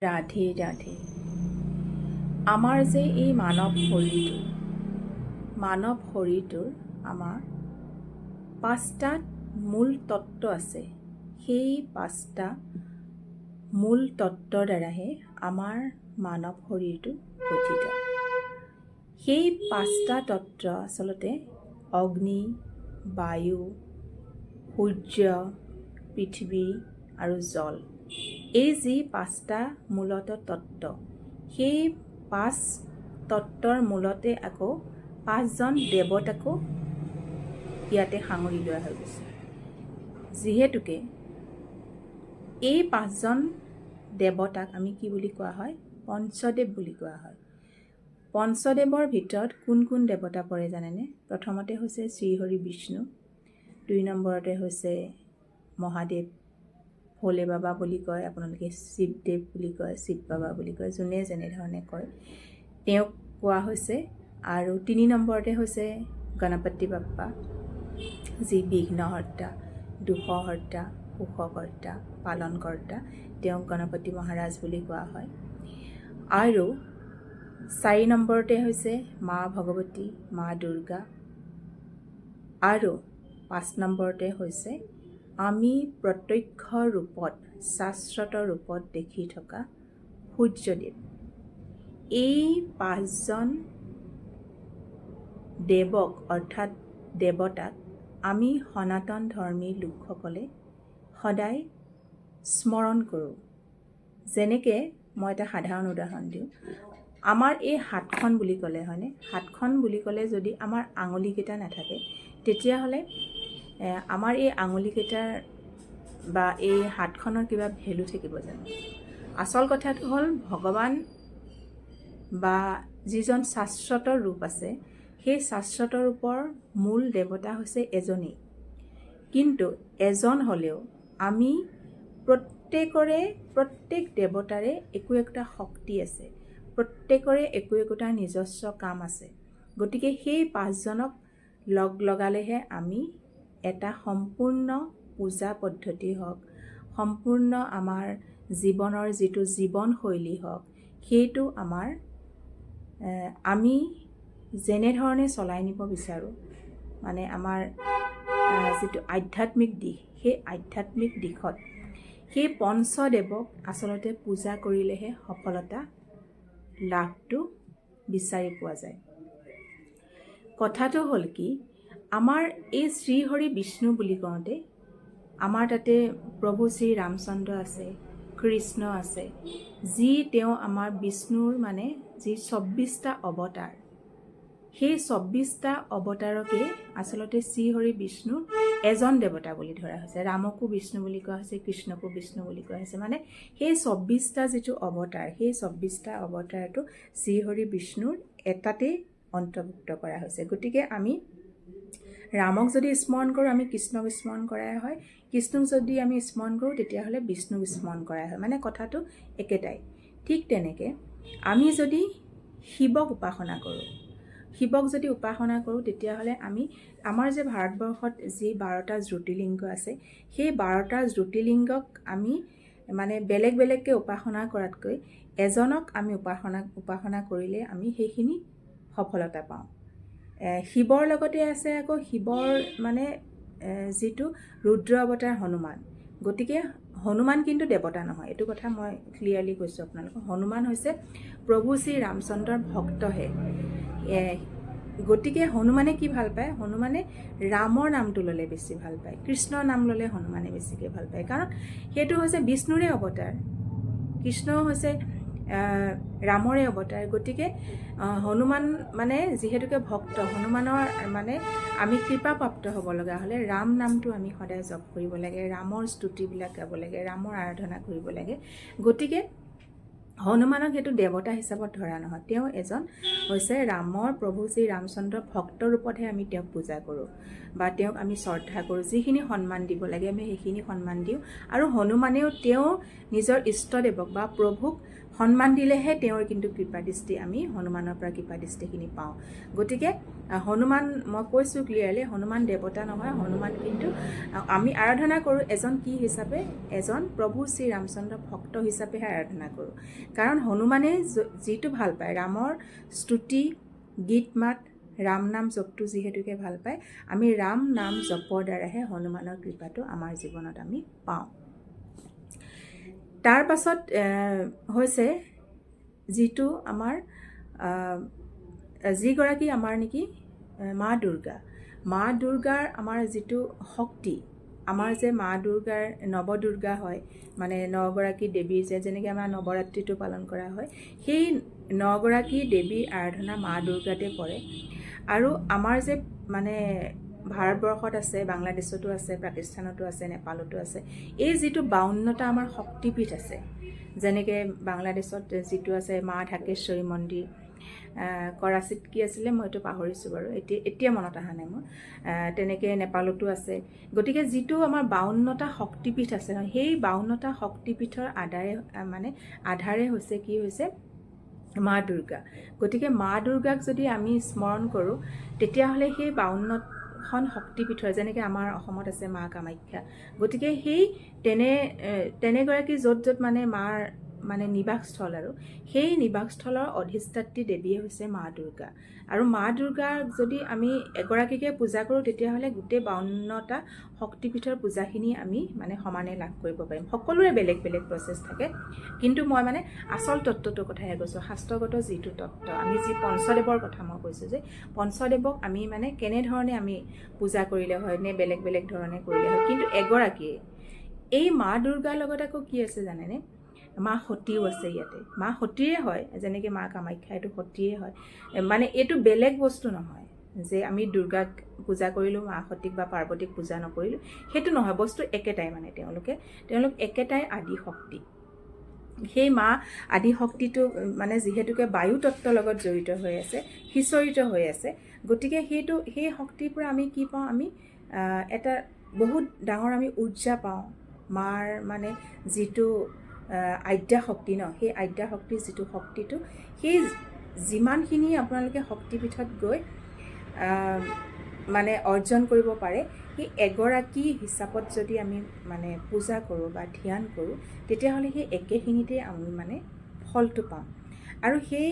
ৰাধে ৰাধে। আমাৰ যে এই মানৱ শৰীৰটোৰ আমাৰ 5টা মূল তত্ত্ব আছে। সেই 5টা মূল তত্ত্বৰ দ্বাৰাহে আমাৰ মানৱ শৰীৰটো গঠিত। সেই 5টা তত্ত্ব আচলতে অগ্নি, বায়ু, সূৰ্য, পৃথিৱী আৰু জল। এই যি 5টা মূলত তত্ত্ব, সেই 5 তত্ত্বৰ মূলতে আকৌ 5জন দেৱতাকো ইয়াতে সাঙুৰি লোৱা হৈ গৈছে। যিহেতুকে এই 5জন দেৱতাক আমি কি বুলি কোৱা হয়? পঞ্চদেৱ বুলি কোৱা হয়। পঞ্চদেৱৰ ভিতৰত কোন কোন দেৱতা পৰে জানেনে? প্ৰথমতে হৈছে শ্ৰীহৰি বিষ্ণু, 2 নম্বৰতে হৈছে মহাদেৱ, ভোলে বাবা বুলি কয়, আপোনালোকে শিৱদেৱ বুলি কয়, শিৱ বাবা বুলি কয়, যোনে যেনেধৰণে কয় তেওঁক কোৱা হৈছে। আৰু 3 নম্বৰতে হৈছে গণপতি বাপ্পা, যি বিঘ্নহৰ্তা, দুখহৰ্তা, সুখকৰ্তা, পালনকৰ্তা, তেওঁক গণপতি মহাৰাজ বুলি কোৱা হয়। আৰু 4 নম্বৰতে হৈছে মা ভগৱতী, মা দুৰ্গা। আৰু 5 নম্বৰতে হৈছে আমি প্ৰত্যক্ষ ৰূপত, শাশ্বত ৰূপত দেখি থকা সূৰ্যদেৱ। এই 5জন দেৱক অৰ্থাৎ দেৱতাক আমি সনাতন ধৰ্মী লোকসকলে সদায় স্মৰণ কৰোঁ। যেনেকৈ মই এটা সাধাৰণ উদাহৰণ দিওঁ। আমাৰ এই হাতখন বুলি ক'লে, হয়নে? হাতখন বুলি ক'লে যদি আমাৰ আঙুলিকেইটা নাথাকে, তেতিয়াহ'লে আমাৰ এই আঙুলিকেইটাৰ বা এই হাতখনৰ কিবা ভেলু থাকিব জানো? আচল কথাটো হ'ল ভগৱান বা যিজন শাশ্বত ৰূপ আছে, সেই শাশ্বত ৰূপৰ মূল দেৱতা হৈছে এজনেই। কিন্তু এজন হ'লেও আমি প্ৰত্যেক দেৱতাৰে একো একোটা শক্তি আছে, প্ৰত্যেকৰে একো একোটা নিজস্ব কাম আছে। গতিকে সেই 5জনক লগালেহে আমি এটা সম্পূৰ্ণ পূজা পদ্ধতি হওক, সম্পূৰ্ণ আমাৰ জীৱনৰ যিটো জীৱনশৈলী হওক, সেইটো আমি যেনেধৰণে চলাই নিব বিচাৰোঁ, মানে আমাৰ যিটো আধ্যাত্মিক দিশ, সেই আধ্যাত্মিক দিশত সেই পঞ্চদেৱক আচলতে পূজা কৰিলেহে সফলতা লাভটো বিচাৰি পোৱা যায়। কথাটো হ'ল কি, আমাৰ এই শ্ৰীহৰি বিষ্ণু বুলি কওঁতে আমাৰ তাতে প্ৰভু শ্ৰী ৰামচন্দ্ৰ আছে, কৃষ্ণ আছে, যি তেওঁ আমাৰ বিষ্ণুৰ মানে যি 24টা অৱতাৰ, সেই 24টা অৱতাৰকে আচলতে শ্ৰীহৰি বিষ্ণু এজন দেৱতা বুলি ধৰা হৈছে। ৰামকো বিষ্ণু বুলি কোৱা হৈছে, কৃষ্ণকো বিষ্ণু বুলি কোৱা হৈছে। মানে সেই 24টা যিটো অৱতাৰ, সেই 24টা অৱতাৰটো শ্ৰীহৰি বিষ্ণুৰ এটাতেই অন্তৰ্ভুক্ত কৰা হৈছে। গতিকে আমি ৰামক যদি স্মৰণ কৰোঁ, আমি কৃষ্ণক স্মৰণ কৰাই হয়। কৃষ্ণক যদি আমি স্মৰণ কৰোঁ, তেতিয়াহ'লে বিষ্ণুক স্মৰণ কৰাই হয়। মানে কথাটো একেটাই। ঠিক তেনেকৈ আমি যদি শিৱক উপাসনা কৰোঁ, তেতিয়াহ'লে আমাৰ যে ভাৰতবৰ্ষত যি 12টা জ্যোতিৰ্লিংগ আছে, সেই 12টা জ্যোতিৰ্লিংগক আমি মানে বেলেগ বেলেগকৈ উপাসনা কৰাতকৈ এজনক আমি উপাসনা কৰিলে আমি সেইখিনি সফলতা পাওঁ। শিৱৰ লগতে আছে আকৌ শিৱৰ মানে যিটো ৰুদ্ৰ অৱতাৰ হনুমান। গতিকে হনুমান কিন্তু দেৱতা নহয়, এইটো কথা মই ক্লিয়াৰলি কৈছোঁ আপোনালোকক। হনুমান হৈছে প্ৰভু শ্ৰী ৰামচন্দ্ৰৰ ভক্তহে। গতিকে হনুমানে কি ভাল পায়? হনুমানে ৰামৰ নামটো ল'লে বেছি ভাল পায়, কৃষ্ণৰ নাম ল'লে হনুমানে বেছিকৈ ভাল পায়। কাৰণ সেইটো হৈছে বিষ্ণুৰে অৱতাৰ, কৃষ্ণ হৈছে ৰামৰে অৱতাৰ। গতিকে হনুমান মানে যিহেতুকে ভক্ত, হনুমানৰ মানে আমি কৃপাপ্ৰাপ্ত হ'ব লগা হ'লে ৰাম নামটো আমি সদায় জপ কৰিব লাগে, ৰামৰ স্তুতিবিলাক গাব লাগে, ৰামৰ আৰাধনা কৰিব লাগে। গতিকে হনুমানক সেইটো দেৱতা হিচাপত ধৰা নহয়, তেওঁ এজন হৈছে ৰামৰ প্ৰভু শ্ৰী ৰামচন্দ্ৰৰ ভক্ত ৰূপতহে আমি তেওঁক পূজা কৰোঁ বা তেওঁক আমি শ্ৰদ্ধা কৰোঁ। যিখিনি সন্মান দিব লাগে আমি সেইখিনি সন্মান দিওঁ। আৰু হনুমানেও তেওঁ নিজৰ ইষ্টদেৱক বা প্ৰভুক সন্মান দিলেহে তেওঁৰ কিন্তু কৃপাদৃষ্টি আমি হনুমানৰ পৰা কৃপাদৃষ্টিখিনি পাওঁ। গতিকে হনুমান মই কৈছোঁ ক্লিয়াৰলি, হনুমান দেৱতা নহয়, হনুমান কিন্তু আমি আৰাধনা কৰোঁ এজন কি হিচাপে, এজন প্ৰভু শ্ৰী ৰামচন্দ্ৰ ভক্ত হিচাপেহে আৰাধনা কৰোঁ। কাৰণ হনুমানে যিটো ভাল পায়, ৰামৰ স্তুতি গীত মাত ৰাম নাম জপটো যিহেতুকে ভাল পায়, আমি ৰাম নাম জপৰ দ্বাৰাহে হনুমানৰ কৃপাটো আমাৰ জীৱনত আমি পাওঁ। তাৰ পাছত হৈছে যিটো আমাৰ যিগৰাকী আমাৰ নেকি মা দুৰ্গা, মা দুৰ্গাৰ আমাৰ যিটো শক্তি, আমাৰ যে মা দুৰ্গাৰ নৱদুৰ্গা হয়, মানে 9গৰাকী দেৱীৰ যেনেকৈ আমাৰ নৱৰাত্ৰিটো পালন কৰা হয়, সেই 9গৰাকী দেৱীৰ আৰাধনা মা দুৰ্গাতে পৰে। আৰু আমাৰ যে মানে ভাৰতবৰ্ষত আছে, বাংলাদেশতো আছে, পাকিস্তানতো আছে, নেপালতো আছে, এই যিটো 52টা আমাৰ শক্তিপীঠ আছে, যেনেকৈ বাংলাদেশত যিটো আছে মা ঢাকেশ্বৰী মন্দিৰ, কৰাচীত কি আছিলে মই এইটো পাহৰিছোঁ বাৰু, এতিয়া মনত অহা নাই মোৰ, তেনেকৈ নেপালতো আছে। গতিকে যিটো আমাৰ 52টা শক্তিপীঠ আছে, সেই 52টা শক্তিপীঠৰ আধাৰে হৈছে কি হৈছে মা দুৰ্গা। গতিকে মা দুৰ্গাক যদি আমি স্মৰণ কৰোঁ, তেতিয়াহ'লে সেই 52খন শক্তিপীঠৰ, যেনেকৈ আমাৰ অসমত আছে মা কামাখ্যা, গতিকে সেই তেনেগৰাকী য'ত মানে মাৰ মানে নিবাসস্থল, আৰু সেই নিবাসস্থলৰ অধিষ্ঠাত্ৰী দেৱীয়ে হৈছে মা দুৰ্গা। আৰু মা দুৰ্গাক যদি আমি এগৰাকীকে পূজা কৰোঁ, তেতিয়াহ'লে গোটেই 52টা শক্তিপীঠৰ পূজাখিনি আমি মানে সমানে লাভ কৰিব পাৰিম। সকলোৰে বেলেগ বেলেগ প্ৰচেছ থাকে, কিন্তু মই মানে আচল তত্ত্বটোৰ কথাহে কৈছোঁ, শাস্ত্ৰগত যিটো তত্ত্ব, আমি যি পঞ্চদেৱৰ কথা মই কৈছোঁ যে পঞ্চদেৱক আমি মানে কেনেধৰণে আমি পূজা কৰিলে হয়, নে বেলেগ বেলেগ ধৰণে কৰিলে হয়, কিন্তু এগৰাকীয়ে এই মা দুৰ্গাৰ লগত আকৌ কি আছে জানেনে, মা সতীও আছে ইয়াতে, মা সতীয়ে হয়, যেনেকৈ মা কামাখ্যা এইটো সতীয়ে হয়, মানে এইটো বেলেগ বস্তু নহয় যে আমি দুৰ্গাক পূজা কৰিলোঁ, মা সতীক বা পাৰ্বতীক পূজা নকৰিলোঁ, সেইটো নহয়, বস্তু একেটাই, মানে তেওঁলোক একেটাই আদি শক্তি। সেই মা আদি শক্তিটো মানে যিহেতুকে বায়ু তত্ত্বৰ লগত জড়িত হৈ আছে, সিঁচৰিত হৈ আছে, গতিকে সেই শক্তিৰ পৰা আমি কি পাওঁ, আমি এটা বহুত ডাঙৰ আমি উৰ্জা পাওঁ। মাৰ মানে যিটো আদ্যা শক্তি ন, সেই আদ্যা শক্তিৰ যিটো শক্তিটো, সেই যিমানখিনি আপোনালোকে শক্তিপীঠত গৈ মানে অৰ্জন কৰিব পাৰে, সেই এগৰাকী হিচাপত যদি আমি মানে পূজা কৰোঁ বা ধ্যান কৰোঁ, তেতিয়াহ'লে সেই একেখিনিতে আমি মানে ফলটো পাম। আৰু সেই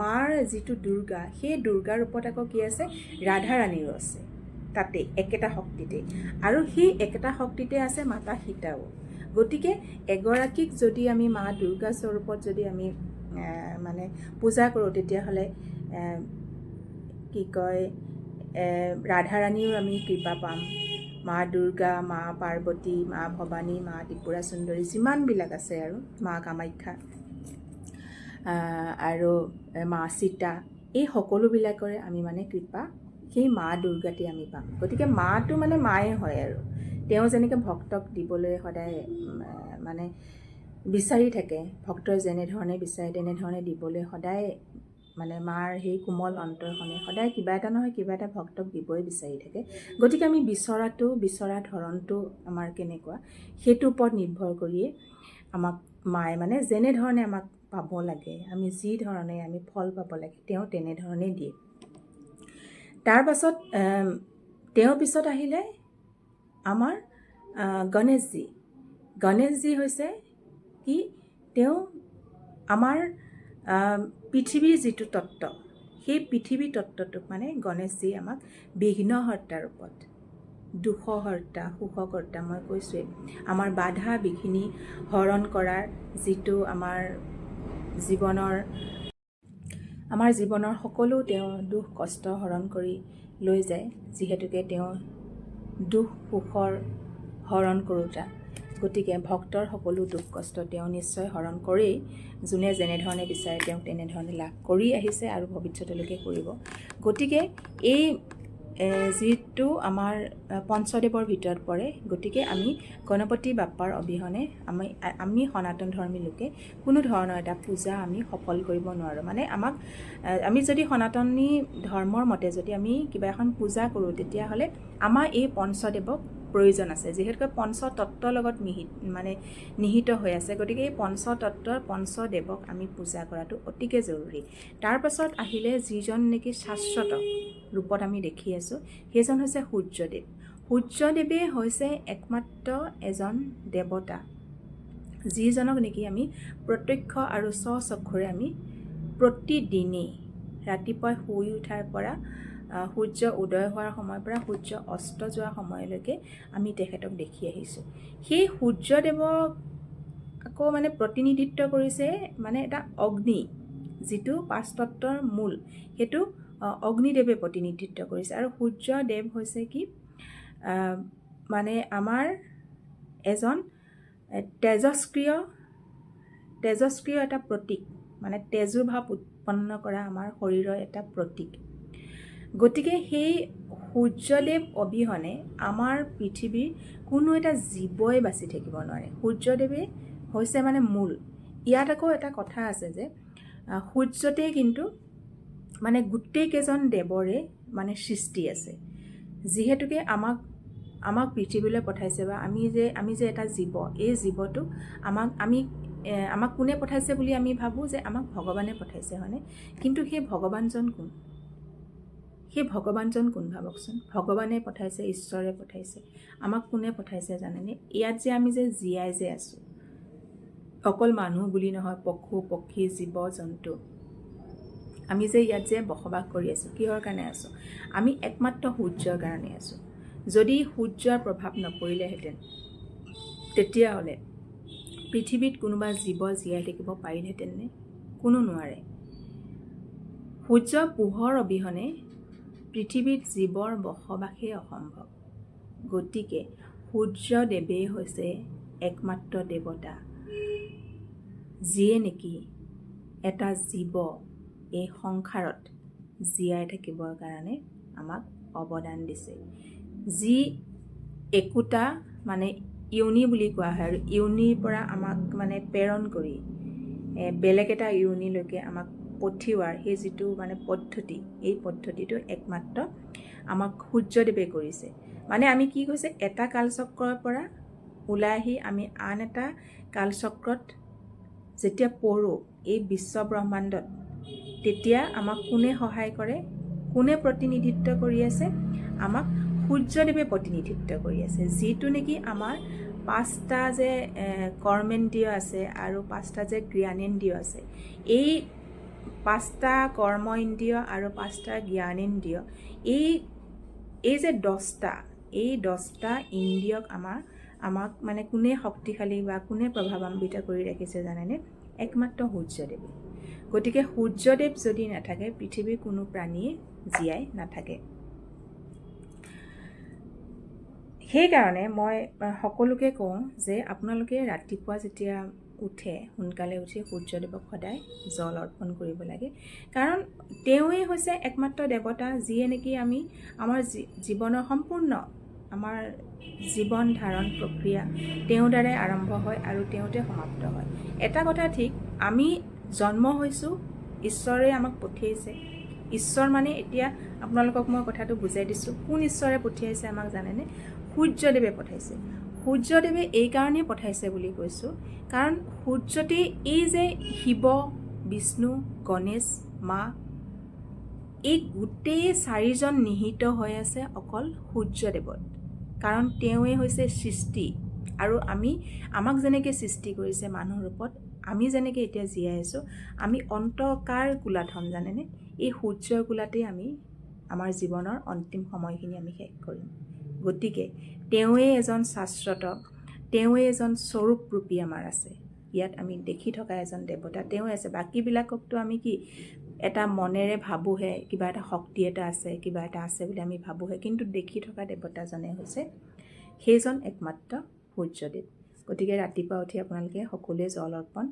মাৰ যিটো দুৰ্গা, সেই দুৰ্গাৰ ৰূপত আকৌ কি আছে, ৰাধাৰাণীও আছে তাতে একেটা শক্তিতে, আৰু সেই একেটা শক্তিতে আছে মাতা সীতাও। গতিকে এগৰাকীক যদি আমি মা দুৰ্গা স্বৰূপত যদি আমি মানে পূজা কৰোঁ, তেতিয়াহ'লে কি কয়, ৰাধাৰাণীও আমি কৃপা পাম, মা দুৰ্গা, মা পাৰ্বতী, মা ভৱানী, মা ত্ৰিপুৰা সুন্দৰী, যিমানবিলাক আছে আৰু মা কামাখ্যা আৰু মা সীতা, এই সকলোবিলাকৰে আমি মানে কৃপা সেই মা দুৰ্গাতে আমি পাম। গতিকে মাটো মানে মায়ে হয়, আৰু তেওঁ যেনেকৈ ভক্তক দিবলৈ সদায় মানে বিচাৰি থাকে, ভক্তই যেনেধৰণে বিচাৰে তেনেধৰণে দিবলৈ সদায় মানে মাৰ সেই কোমল অন্তৰখনে সদায় কিবা এটা নহয় কিবা এটা ভক্তক দিবই বিচাৰি থাকে। গতিকে আমি বিচৰা ধৰণটো আমাৰ কেনেকুৱা, সেইটোৰ ওপৰত নিৰ্ভৰ কৰিয়ে আমাক মায়ে মানে যেনেধৰণে আমাক পাব লাগে, আমি যি ধৰণে আমি ফল পাব লাগে, তেওঁ তেনেধৰণেই দিয়ে। তাৰ পাছত তেওঁৰ পিছত আহিলে আমাৰ গণেশজী হৈছে কি, তেওঁ আমাৰ পৃথিৱীৰ যিটো তত্ত্ব, সেই পৃথিৱী তত্ত্বটোক মানে গণেশজী আমাক বিঘ্নহৰ্তাৰ ৰূপত, দুখহৰ্তা, সুখকৰ্তা, মই কৈছোঁৱেই, আমাৰ বাধা বিঘিনি হৰণ কৰাৰ যিটো আমাৰ জীৱনৰ সকলো তেওঁ দুখ কষ্ট হৰণ কৰি লৈ যায়, যিহেতুকে তেওঁ দুখ সুখৰ হৰণ কৰোঁতা। গতিকে ভক্তৰ সকলো দুখ কষ্ট তেওঁ নিশ্চয় হৰণ কৰেই, যোনে যেনেধৰণে বিচাৰে তেওঁক তেনেধৰণে লাভ কৰি আহিছে আৰু ভৱিষ্যতলৈকে কৰিব। গতিকে এই যিটো আমাৰ পঞ্চদেৱৰ ভিতৰত পৰে, গতিকে আমি গণপতি বাপ্পাৰ অবিহনে আমি সনাতন ধৰ্মী লোকে কোনো ধৰণৰ এটা পূজা আমি সফল কৰিব নোৱাৰোঁ। মানে আমি যদি সনাতনী ধৰ্মৰ মতে যদি আমি কিবা এখন পূজা কৰোঁ, তেতিয়াহ'লে আমাৰ এই পঞ্চদেৱক প্ৰয়োজন আছে, যিহেতুকে পঞ্চতত্বৰ লগত নিহিত হৈ আছে। গতিকে এই পঞ্চতত্বৰ পঞ্চদেৱক আমি পূজা কৰাটো অতিকে জৰুৰী। তাৰ পাছত আহিলে যিজন নেকি শাশ্বত ৰূপত আমি দেখি আছোঁ, সেইজন হৈছে সূৰ্যদেৱ। সূৰ্যদেৱে হৈছে একমাত্ৰ এজন দেৱতা, যিজনক নেকি আমি প্ৰত্যক্ষ আৰু স্বচক্ষুৰে আমি প্ৰতিদিনেই ৰাতিপুৱা শুই উঠাৰ পৰা সূৰ্য উদয় হোৱাৰ সময়ৰ পৰা সূৰ্য অস্ত যোৱাৰ সময়লৈকে আমি তেখেতক দেখি আহিছোঁ। সেই সূৰ্যদেৱক আকৌ প্ৰতিনিধিত্ব কৰিছে এটা অগ্নি, যিটো পাঁচতত্বৰ মূল, সেইটো অগ্নিদেৱে প্ৰতিনিধিত্ব কৰিছে। আৰু সূৰ্যদেৱ হৈছে কি আমাৰ এজন তেজস্ক্ৰিয় এটা প্ৰতীক, তেজৰ ভাৱ উৎপন্ন কৰা আমাৰ শৰীৰৰ এটা প্ৰতীক। গতিকে সেই সূৰ্যদেৱ অবিহনে আমাৰ পৃথিৱীৰ কোনো এটা জীৱই বাচি থাকিব নোৱাৰে। সূৰ্যদেৱে হৈছে মূল। ইয়াত আকৌ এটা কথা আছে যে সূৰ্যতে কিন্তু গোটেইকেইজন দেৱৰে সৃষ্টি আছে। যিহেতুকে আমাক পৃথিৱীলৈ পঠাইছে, বা আমি যে এটা জীৱ, এই জীৱটো আমাক কোনে পঠাইছে বুলি আমি ভাবোঁ যে আমাক ভগৱানে পঠাইছে, হয়নে? কিন্তু সেই ভগৱানজন কোন? সেই ভগৱানজন কোন ভাবকচোন। ভগৱানে পঠাইছে, ঈশ্বৰে পঠাইছে। আমাক কোনে পঠাইছে জানেনে? ইয়াত যে আমি যে জীয়াই যে আছোঁ, অকল মানুহ বুলি নহয়, পশু পক্ষী জীৱ জন্তু, আমি যে ইয়াত যে বসবাস কৰি আছোঁ, কিহৰ কাৰণে আছোঁ? আমি একমাত্ৰ সূৰ্যৰ কাৰণে আছোঁ। যদি সূৰ্যৰ প্ৰভাৱ নপৰিলেহেঁতেন, তেতিয়াহ'লে পৃথিৱীত কোনোবা জীৱ জীয়াই থাকিব পাৰিলেহেঁতেননে? কোনো নোৱাৰে। সূৰ্য পোহৰ অবিহনে পৃথিৱীত জীৱৰ বসবাসেই অসম্ভৱ। গতিকে সূৰ্যদেৱেই হৈছে একমাত্ৰ দেৱতা, যিয়ে নেকি এটা জীৱ এই সংসাৰত জীয়াই থাকিবৰ কাৰণে আমাক অৱদান দিছে। যি একোটা ইউনি বুলি কোৱা হয়, আৰু ইউনিৰ পৰা আমাক প্ৰেৰণ কৰি বেলেগ এটা ইউনিলৈকে আমাক পঠিওৱাৰ সেই যিটো পদ্ধতি, এই পদ্ধতিটো একমাত্ৰ আমাক সূৰ্যদেৱে কৰিছে। আমি কি কৈছে, এটা কালচক্ৰৰ পৰা ওলাই আহি আমি আন এটা কালচক্ৰত যেতিয়া পৰোঁ এই বিশ্ব ব্ৰহ্মাণ্ডত, তেতিয়া আমাক কোনে সহায় কৰে? কোনে প্ৰতিনিধিত্ব কৰি আছে? আমাক সূৰ্যদেৱে প্ৰতিনিধিত্ব কৰি আছে। যিটো নেকি আমাৰ 5টা যে কৰ্মেন্দ্ৰিয় আছে আৰু 5টা যে জ্ঞানেন্দ্ৰিয় আছে, এই 5টা কৰ্ম ইন্দ্ৰিয় আৰু 5টা জ্ঞানেন্দ্ৰিয়, এই যে 10টা, এই 10টা ইন্দ্ৰিয়ক আমাক কোনে শক্তিশালী বা কোনে প্ৰভাৱান্বিত কৰি ৰাখিছে জানেনে? একমাত্ৰ সূৰ্যদেৱে। গতিকে সূৰ্যদেৱ যদি নাথাকে, পৃথিৱীৰ কোনো প্ৰাণীয়ে জীয়াই নাথাকে। সেইকাৰণে মই সকলোকে কওঁ যে আপোনালোকে ৰাতিপুৱা যেতিয়া উঠে, সোনকালে উঠি সূৰ্যদেৱক সদায় জল অৰ্পণ কৰিব লাগে। কাৰণ তেওঁৱেই হৈছে একমাত্ৰ দেৱতা, যিয়ে নেকি আমাৰ জীৱনৰ সম্পূৰ্ণ আমাৰ জীৱন ধাৰণ প্ৰক্ৰিয়া তেওঁৰ দ্বাৰাই আৰম্ভ হয় আৰু তেওঁতে সমাপ্ত হয়। এটা কথা ঠিক, আমি জন্ম হৈছোঁ, ঈশ্বৰে আমাক পঠিয়াইছে। ঈশ্বৰ এতিয়া আপোনালোকক মই কথাটো বুজাই দিছোঁ। কোন ঈশ্বৰে পঠিয়াইছে আমাক জানেনে? সূৰ্যদেৱে পঠাইছে। সূৰ্যদেৱে এই কাৰণেই পঠাইছে বুলি কৈছোঁ, কাৰণ সূৰ্যতে এই যে শিৱ, বিষ্ণু, গণেশ, মা, এই গোটেই 4জন নিহিত হৈ আছে অকল সূৰ্যদেৱত। কাৰণ তেওঁৱেই হৈছে সৃষ্টি, আৰু আমাক যেনেকৈ সৃষ্টি কৰিছে মানুহ ৰূপত, আমি যেনেকৈ এতিয়া জীয়াই আছোঁ, আমি অন্তকাৰ কোলাত হ'ম জানেনে? এই সূৰ্যৰ কোলাতেই আমি আমাৰ জীৱনৰ অন্তিম সময়খিনি আমি শেষ কৰিম। গতিকে তেওঁৱেই এজন শাশ্বত, তেওঁৱেই এজন স্বৰূপৰূপী আমাৰ আছে। ইয়াত আমি দেখি থকা এজন দেৱতা তেওঁৱে আছে। বাকীবিলাককতো আমি কি এটা মনেৰে ভাবোঁহে, কিবা এটা শক্তি এটা আছে, কিবা এটা আছে বুলি আমি ভাবোঁহে, কিন্তু দেখি থকা দেৱতাজনে হৈছে সেইজন একমাত্ৰ সূৰ্যদেৱ। গতিকে ৰাতিপুৱা উঠি আপোনালোকে সকলোৱে জল অৰ্পণ